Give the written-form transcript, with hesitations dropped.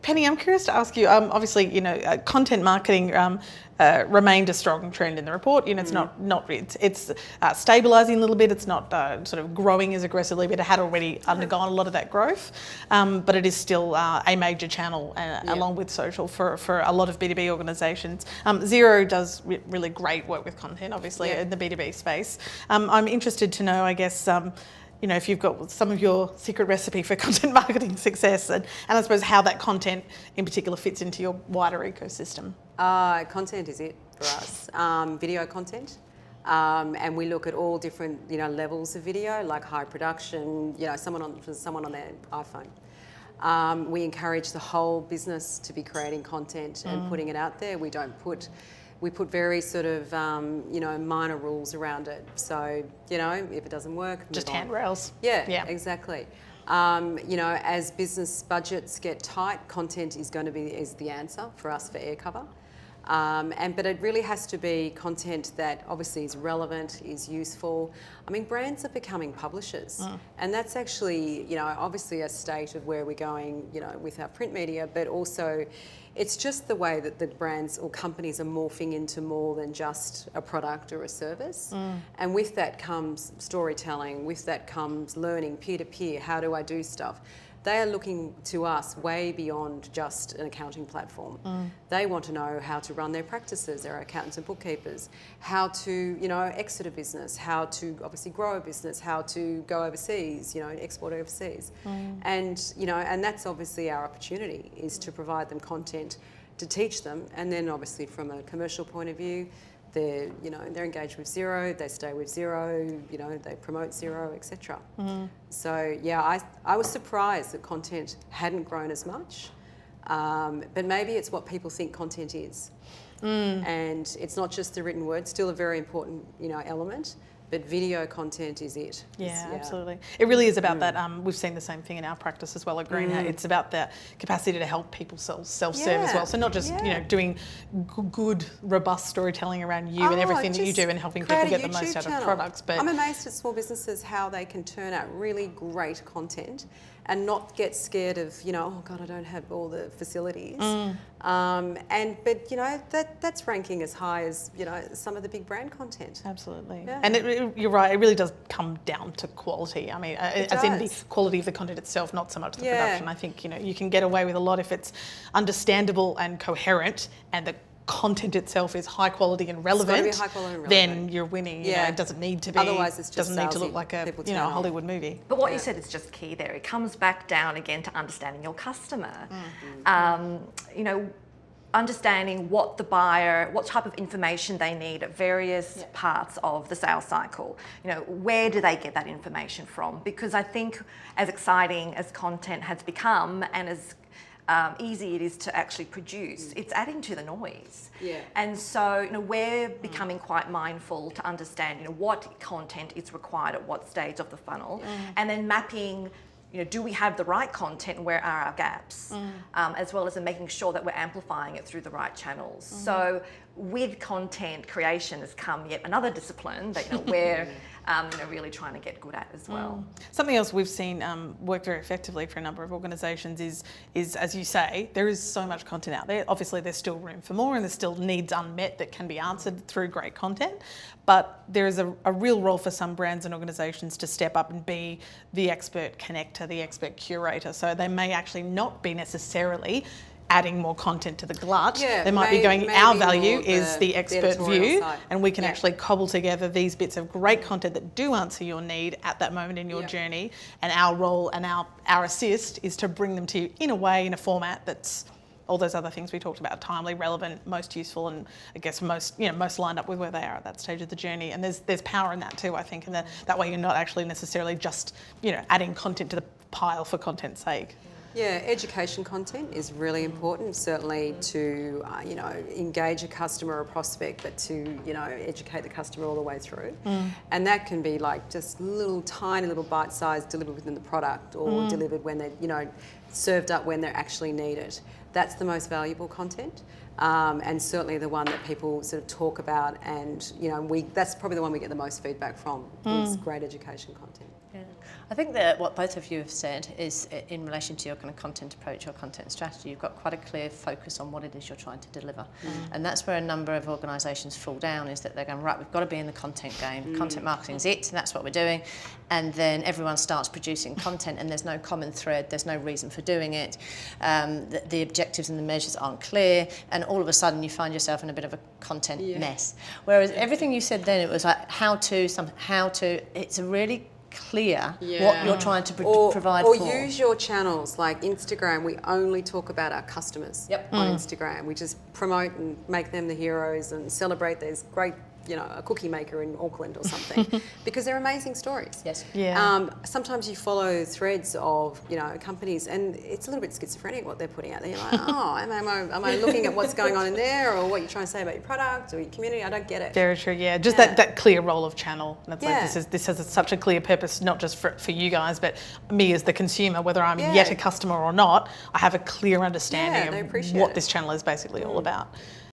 Penny, I'm curious to ask you, obviously, content marketing remained a strong trend in the report. It's it's stabilising a little bit. It's not sort of growing as aggressively, but it had already undergone a lot of that growth. But it is still a major channel, along with social, for a lot of B2B organisations. Xero does really great work with content, obviously, in the B2B space. I'm interested to know, I guess, if you've got some of your secret recipe for content marketing success, and I suppose how that content in particular fits into your wider ecosystem. Content is it for us. Video content. And we look at all different, levels of video, like high production, someone on their iPhone. We encourage the whole business to be creating content and putting it out there. We put very sort of, minor rules around it. So, if it doesn't work, just handrails. Yeah, exactly. As business budgets get tight, content is the answer for us for air cover. But it really has to be content that obviously is relevant, is useful. I mean, brands are becoming publishers, and that's actually, obviously a state of where we're going, with our print media, but also it's just the way that the brands or companies are morphing into more than just a product or a service. And with that comes storytelling, with that comes learning peer-to-peer, how do I do stuff? They are looking to us way beyond just an accounting platform. They want to know how to run their practices, their accountants and bookkeepers, how to, exit a business, how to obviously grow a business, how to go overseas, export overseas. And that's obviously our opportunity, is to provide them content to teach them. And then obviously from a commercial point of view, they're engaged with Xero, they stay with Xero, they promote Xero, etc. So yeah, I was surprised that content hadn't grown as much, but maybe it's what people think content is, and it's not just the written word. Still a very important element. But video content is it. Yeah, absolutely. It really is about that. We've seen the same thing in our practice as well at Greenhat. It's about the capacity to help people self-serve as well. So not just doing good, robust storytelling around you and everything that you do and helping people get the most out of products. But I'm amazed at small businesses how they can turn out really great content and not get scared of, oh God, I don't have all the facilities. But that's ranking as high as, some of the big brand content. Absolutely. Yeah. And you're right, it really does come down to quality. I mean, as in the quality of the content itself, not so much the production. I think, you can get away with a lot if it's understandable and coherent, and the content itself is high quality and relevant. It's got to be high quality and relevant. Then you're winning. It doesn't need to be. Otherwise, it's just doesn't need to look like a Hollywood movie. But what you said is just key there. It comes back down again to understanding your customer. Understanding what the buyer, what type of information they need at various parts of the sales cycle. Where do they get that information from? Because I think as exciting as content has become and as easy it is to actually produce, it's adding to the noise. And so we're becoming quite mindful to understand what content is required at what stage of the funnel, and then mapping do we have the right content and where are our gaps, as well as in making sure that we're amplifying it through the right channels. So with content creation has come yet another discipline that we're really trying to get good at as well. Something else we've seen work very effectively for a number of organisations is, as you say, there is so much content out there. Obviously, there's still room for more, and there's still needs unmet that can be answered through great content. But there is a real role for some brands and organisations to step up and be the expert connector, the expert curator. So they may actually not be necessarily adding more content to the glut. They might be going, our value is the expert view, and we can actually cobble together these bits of great content that do answer your need at that moment in your journey. And our role and our assist is to bring them to you in a format that's all those other things we talked about: timely, relevant, most useful, and I guess most lined up with where they are at that stage of the journey. And there's power in that too, I think, and that way you're not actually necessarily just adding content to the pile for content's sake. Yeah, education content is really important, certainly to, engage a customer or prospect, but to, educate the customer all the way through. And that can be like just tiny little bite-sized delivered within the product, or delivered when they're, served up when they're actually needed. That's the most valuable content. And certainly the one that people sort of talk about, and, that's probably the one we get the most feedback from, is great education content. Yeah. I think that what both of you have said is in relation to your kind of content approach or content strategy, you've got quite a clear focus on what it is you're trying to deliver. And that's where a number of organisations fall down, is that they're going, right, we've got to be in the content game. Content marketing's it, and that's what we're doing. And then everyone starts producing content and there's no common thread, there's no reason for doing it. The objectives and the measures aren't clear, and all of a sudden you find yourself in a bit of a content mess. Whereas everything you said then, it was like how to, it's a really clear what you're trying to provide or for. Or use your channels, like Instagram. We only talk about our customers on Instagram. We just promote and make them the heroes and celebrate these great, you know, a cookie maker in Auckland or something, because they're amazing stories. Yes. Yeah. Sometimes you follow threads of, you know, companies, and it's a little bit schizophrenic what they're putting out there. You're like, oh, am I looking at what's going on in there, or what you're trying to say about your product or your community? I don't get it. Very true, yeah. Just that clear role of channel. That's like this has such a clear purpose, not just for you guys, but me as the consumer, whether I'm yet a customer or not, I have a clear understanding of what this channel is basically all about.